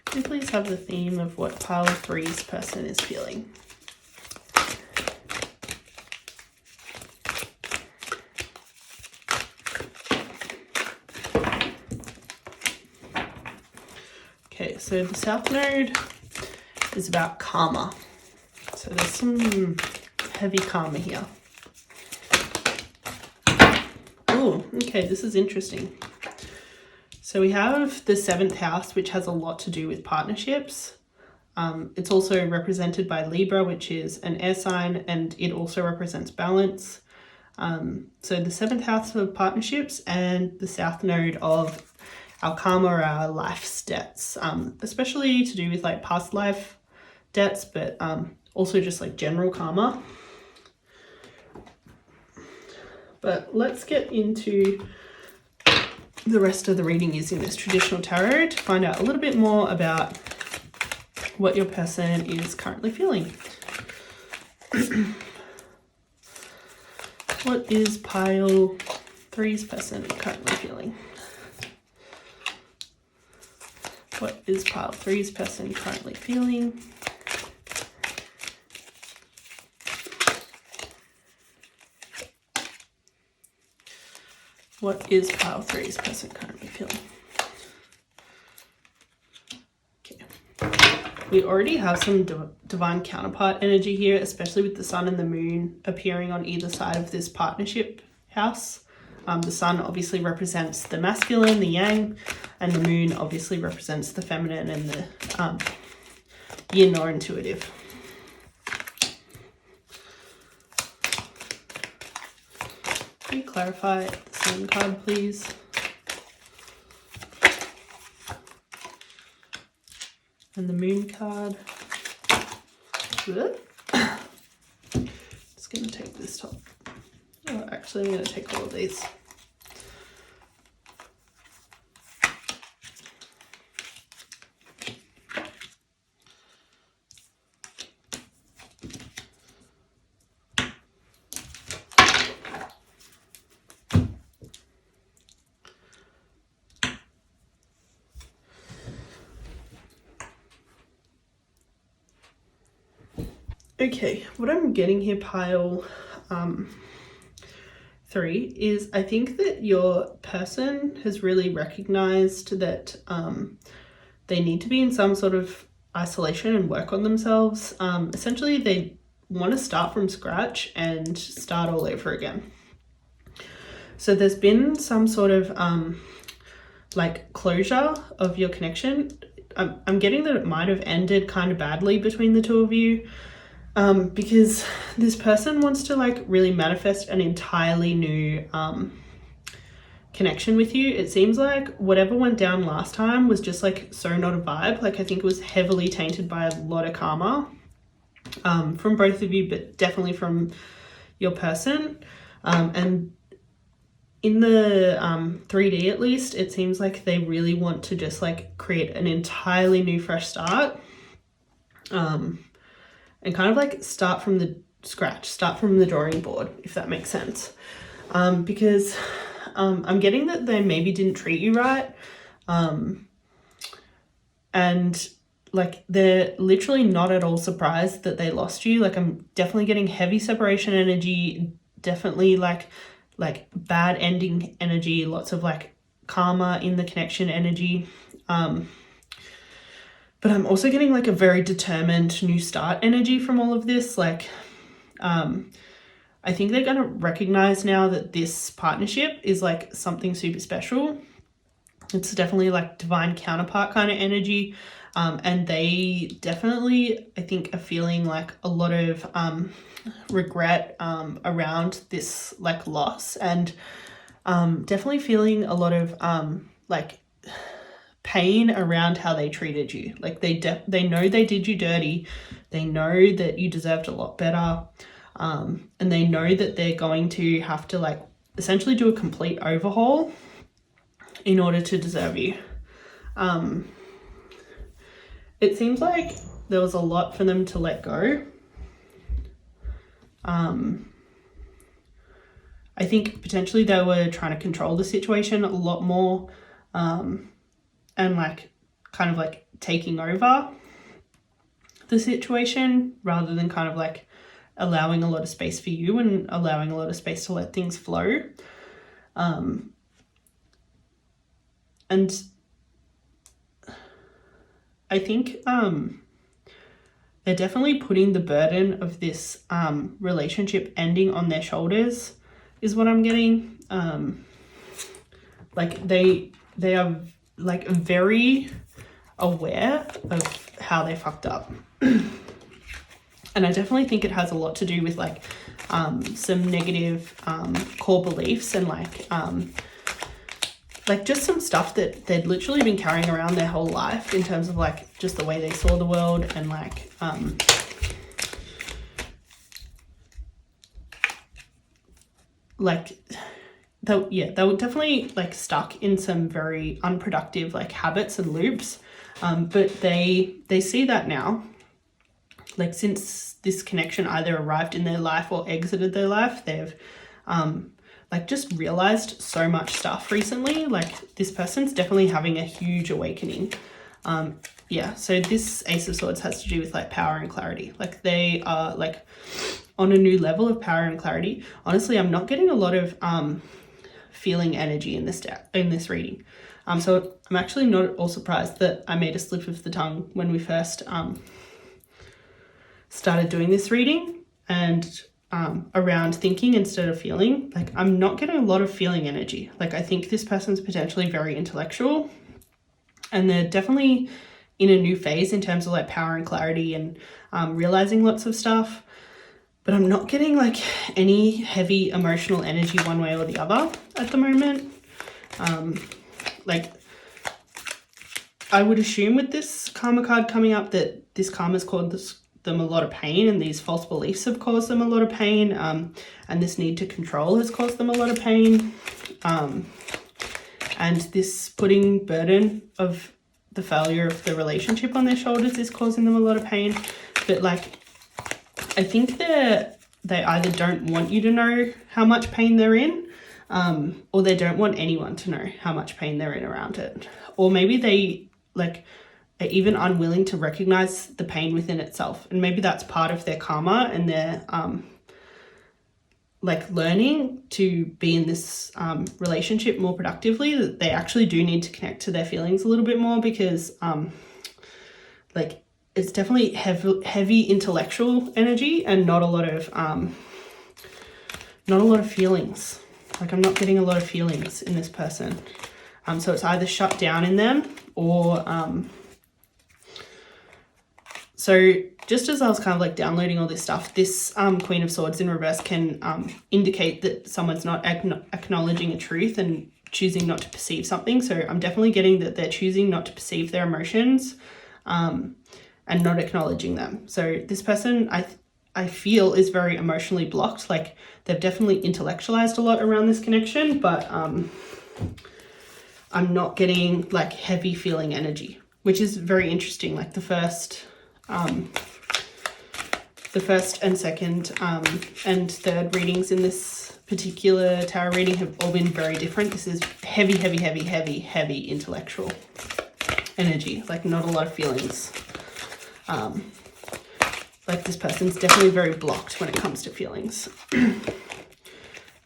Can we please have the theme of what pile 3's person is feeling? Okay, so the South Node is about karma. So there's some heavy karma here. Oh, okay, this is interesting. So we have the 7th house, which has a lot to do with partnerships. It's also represented by Libra, which is an air sign, and it also represents balance. So the 7th house of partnerships and the South Node of our karma, or our life's debts, especially to do with like past life debts, but also just like general karma. But let's get into the rest of the reading using this traditional tarot to find out a little bit more about what your person is currently feeling. What is pile 3's person currently feeling? What is pile 3's person currently feeling? What is pile 3's person currently feeling? Okay. We already have some divine counterpart energy here, especially with the sun and the moon appearing on either side of this partnership house. The sun obviously represents the masculine, the yang, and the moon obviously represents the feminine and the yin or intuitive. Can you clarify the sun card, please? And the moon card. Just going to take this top. Oh, actually, I'm going to take all of these. Okay, what I'm getting here, pile 3, is I think that your person has really recognized that they need to be in some sort of isolation and work on themselves. Essentially, they want to start from scratch and start all over again. So there's been some sort of like closure of your connection. I'm getting that it might have ended kind of badly between the two of you. Because this person wants to like really manifest an entirely new connection with you. It seems like whatever went down last time was just like so not a vibe. Like I think it was heavily tainted by a lot of karma from both of you, but definitely from your person. And in the 3D at least, it seems like they really want to just like create an entirely new fresh start. And kind of like start from the scratch, start from the drawing board, if that makes sense. Because I'm getting that they maybe didn't treat you right. And like they're literally not at all surprised that they lost you. Like I'm definitely getting heavy separation energy, definitely like bad ending energy, lots of like karma in the connection energy. But I'm also getting like a very determined new start energy from all of this. Like I think they're going to recognize now that this partnership is like something super special. It's definitely like divine counterpart kind of energy. And they definitely, I think, are feeling like a lot of regret around this like loss, and definitely feeling a lot of like pain around how they treated you. Like they know they did you dirty. They know that you deserved a lot better. And they know that they're going to have to like essentially do a complete overhaul in order to deserve you. It seems like there was a lot for them to let go. I think potentially they were trying to control the situation a lot more, and like kind of like taking over the situation rather than kind of like allowing a lot of space for you and allowing a lot of space to let things flow. And I think they're definitely putting the burden of this relationship ending on their shoulders is what I'm getting. Like they are like very aware of how they fucked up. And I definitely think it has a lot to do with like some negative core beliefs and like just some stuff that they'd literally been carrying around their whole life in terms of like just the way they saw the world, and like they were definitely like stuck in some very unproductive like habits and loops, but they see that now, like since this connection either arrived in their life or exited their life, they've like just realized so much stuff recently. Like this person's definitely having a huge awakening. Yeah, so this Ace of Swords has to do with like power and clarity. Like they are like on a new level of power and clarity. Honestly, I'm not getting a lot of feeling energy in this reading. So I'm actually not at all surprised that I made a slip of the tongue when we first started doing this reading, and around thinking instead of feeling. Like I'm not getting a lot of feeling energy. Like I think this person's potentially very intellectual, and they're definitely in a new phase in terms of like power and clarity and realizing lots of stuff, but I'm not getting like any heavy emotional energy one way or the other at the moment. Like I would assume with this karma card coming up that this karma's caused them a lot of pain, and these false beliefs have caused them a lot of pain, and this need to control has caused them a lot of pain, and this putting burden of the failure of the relationship on their shoulders is causing them a lot of pain. But like I think they either don't want you to know how much pain they're in, or they don't want anyone to know how much pain they're in around it, or maybe they like are even unwilling to recognize the pain within itself. And maybe that's part of their karma and their like learning to be in this relationship more productively, that they actually do need to connect to their feelings a little bit more, because like it's definitely heavy intellectual energy and not a lot of feelings. Like I'm not getting a lot of feelings in this person. So it's either shut down in them or so just as I was kind of like downloading all this stuff, this Queen of Swords in reverse can indicate that someone's not acknowledging a truth and choosing not to perceive something. So I'm definitely getting that they're choosing not to perceive their emotions and not acknowledging them. So this person, I feel, is very emotionally blocked. Like they've definitely intellectualized a lot around this connection, but I'm not getting like heavy feeling energy, which is very interesting. Like the first and second and third readings in this particular tarot reading have all been very different. This is heavy intellectual energy, like not a lot of feelings. Like this person's definitely very blocked when it comes to feelings.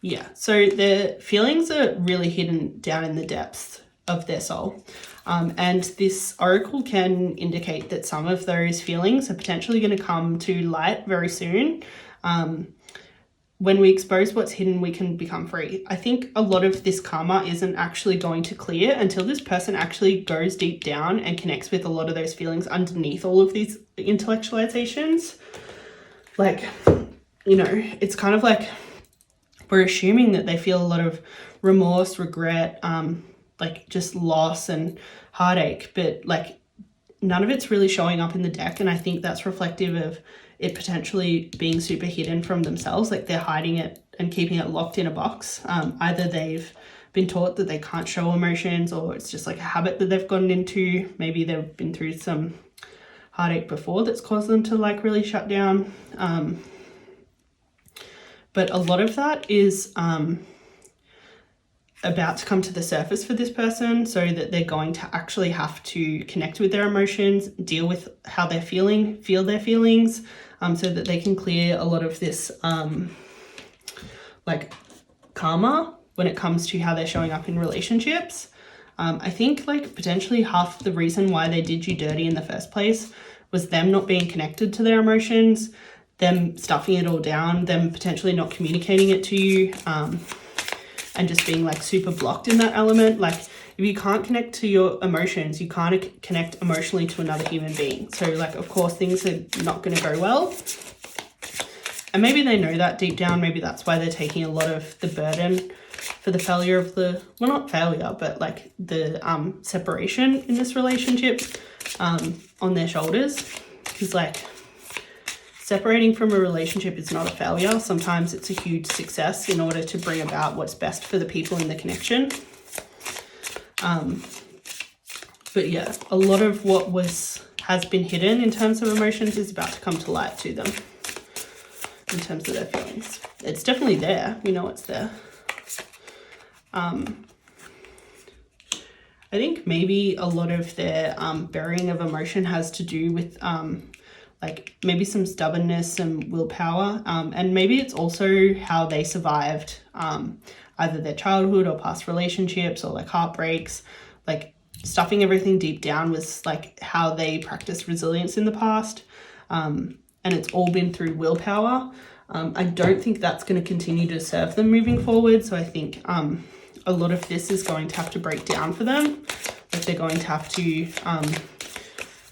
Yeah, so their feelings are really hidden down in the depths of their soul. And this oracle can indicate that some of those feelings are potentially going to come to light very soon. When we expose what's hidden, we can become free. I think a lot of this karma isn't actually going to clear until this person actually goes deep down and connects with a lot of those feelings underneath all of these intellectualizations. Like, you know, it's kind of like we're assuming that they feel a lot of remorse, regret, like just loss and heartache, but like none of it's really showing up in the deck. And I think that's reflective of it potentially being super hidden from themselves, like they're hiding it and keeping it locked in a box. Either they've been taught that they can't show emotions, or it's just like a habit that they've gotten into. Maybe they've been through some heartache before that's caused them to like really shut down. But a lot of that is about to come to the surface for this person, so that they're going to actually have to connect with their emotions, deal with how they're feeling, feel their feelings, so that they can clear a lot of this like karma when it comes to how they're showing up in relationships. I think like potentially half the reason why they did you dirty in the first place was them not being connected to their emotions, them stuffing it all down, them potentially not communicating it to you, and just being like super blocked in that element. Like if you can't connect to your emotions, you can't connect emotionally to another human being. So like, of course, things are not going to go well. And maybe they know that deep down. Maybe that's why they're taking a lot of the burden for the failure of the, well, not failure, but like the separation in this relationship on their shoulders. Because like separating from a relationship is not a failure. Sometimes it's a huge success in order to bring about what's best for the people in the connection. But yeah, a lot of what has been hidden in terms of emotions is about to come to light to them in terms of their feelings. It's definitely there. We know it's there. I think maybe a lot of their burying of emotion has to do with like maybe some stubbornness, some willpower, and maybe it's also how they survived either their childhood or past relationships or like heartbreaks. Like stuffing everything deep down was like how they practiced resilience in the past, and it's all been through willpower. I don't think that's going to continue to serve them moving forward. So I think a lot of this is going to have to break down for them. Like they're going to have to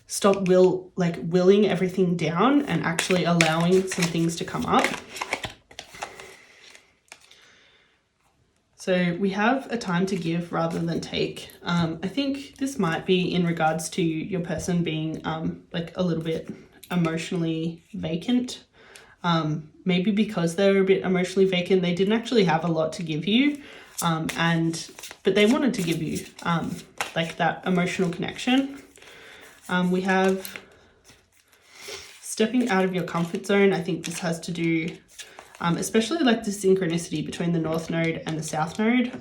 stop willing everything down and actually allowing some things to come up. So we have a time to give rather than take. I think this might be in regards to your person being like a little bit emotionally vacant. Maybe because they were a bit emotionally vacant, they didn't actually have a lot to give you, but they wanted to give you like that emotional connection. We have stepping out of your comfort zone. I think this has to do, especially like the synchronicity between the North Node and the South Node.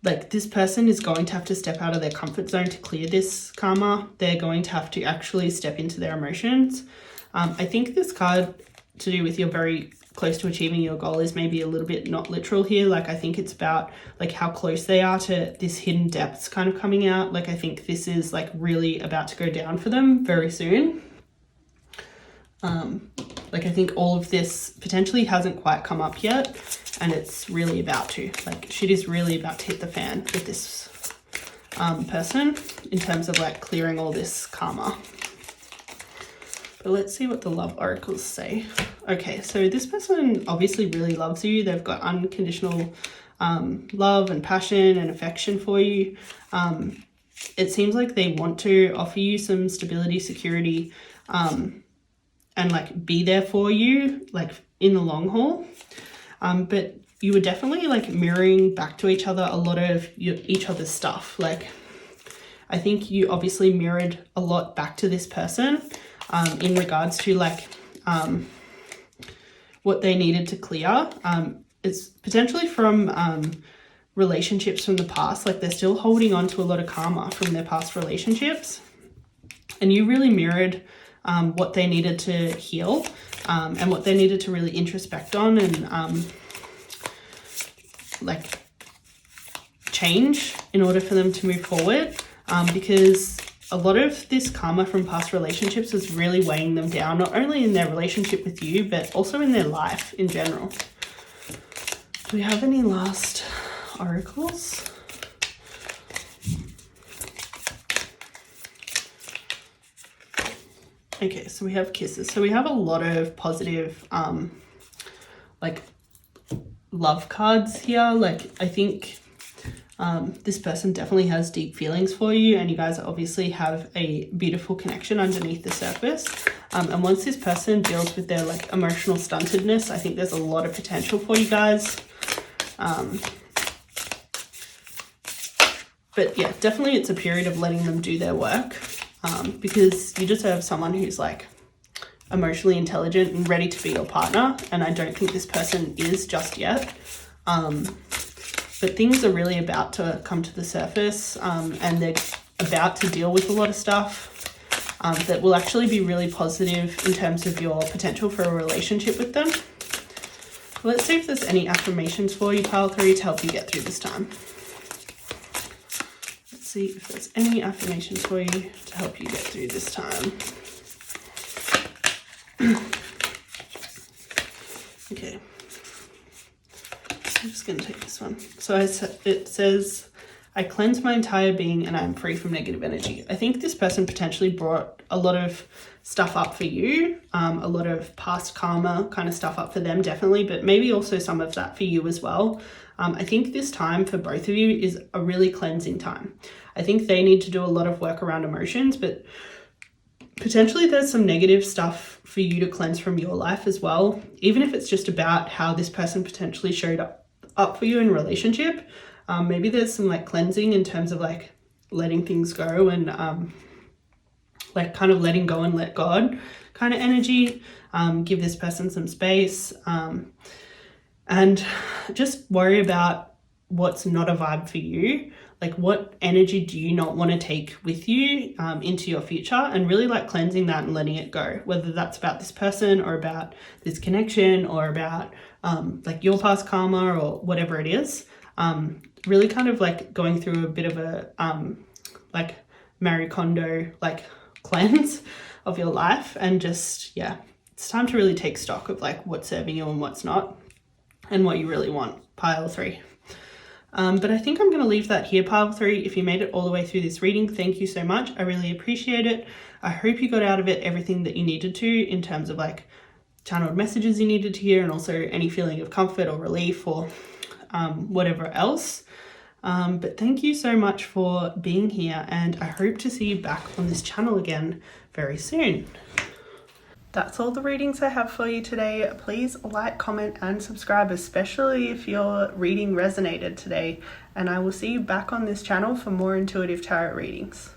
Like this person is going to have to step out of their comfort zone to clear this karma. They're going to have to actually step into their emotions. I think this card to do with you're very close to achieving your goal is maybe a little bit not literal here. Like I think it's about like how close they are to this hidden depths kind of coming out. Like I think this is like really about to go down for them very soon. Like I think all of this potentially hasn't quite come up yet, and it's really about to. Like shit is really about to hit the fan with this person in terms of like clearing all this karma. But let's see what the love oracles say. Okay, so this person obviously really loves you. They've got unconditional love and passion and affection for you. It seems like they want to offer you some stability, security, and like be there for you, like in the long haul. But you were definitely like mirroring back to each other a lot of each other's stuff. Like I think you obviously mirrored a lot back to this person in regards to like what they needed to clear. It's potentially from relationships from the past. Like they're still holding on to a lot of karma from their past relationships, and you really mirrored what they needed to heal and what they needed to really introspect on and like change in order for them to move forward, because a lot of this karma from past relationships is really weighing them down, not only in their relationship with you, but also in their life in general. Do we have any last oracles? Okay, so we have kisses. So we have a lot of positive like love cards here. Like I think this person definitely has deep feelings for you, and you guys obviously have a beautiful connection underneath the surface. And once this person deals with their like emotional stuntedness, I think there's a lot of potential for you guys. But yeah, definitely it's a period of letting them do their work, because you just have someone who's like emotionally intelligent and ready to be your partner, and I don't think this person is just yet. But things are really about to come to the surface, and they're about to deal with a lot of stuff that will actually be really positive in terms of your potential for a relationship with them. Let's see if there's any affirmations for you, pile 3, to help you get through this time. Let's see if there's any affirmations for you to help you get through this time. Okay. I'm just going to take this one. So it says, I cleanse my entire being and I'm free from negative energy. I think this person potentially brought a lot of stuff up for you, a lot of past karma kind of stuff up for them, definitely, but maybe also some of that for you as well. I think this time for both of you is a really cleansing time. I think they need to do a lot of work around emotions, but potentially there's some negative stuff for you to cleanse from your life as well, even if it's just about how this person potentially showed up for you in relationship. Maybe there's some like cleansing in terms of like letting things go and like kind of letting go and let God kind of energy. Give this person some space, and just worry about what's not a vibe for you. Like what energy do you not want to take with you into your future, and really like cleansing that and letting it go, whether that's about this person or about this connection or about like your past karma or whatever it is. Really kind of like going through a bit of a like Marie Kondo like cleanse of your life, and just, yeah, it's time to really take stock of like what's serving you and what's not, and what you really want, pile 3. But I think I'm going to leave that here, pile 3. If you made it all the way through this reading, thank you so much. I really appreciate it. I hope you got out of it everything that you needed to in terms of like channeled messages you needed to hear, and also any feeling of comfort or relief or whatever else. But thank you so much for being here, and I hope to see you back on this channel again very soon. That's all the readings I have for you today. Please like, comment and subscribe, especially if your reading resonated today, and I will see you back on this channel for more intuitive tarot readings.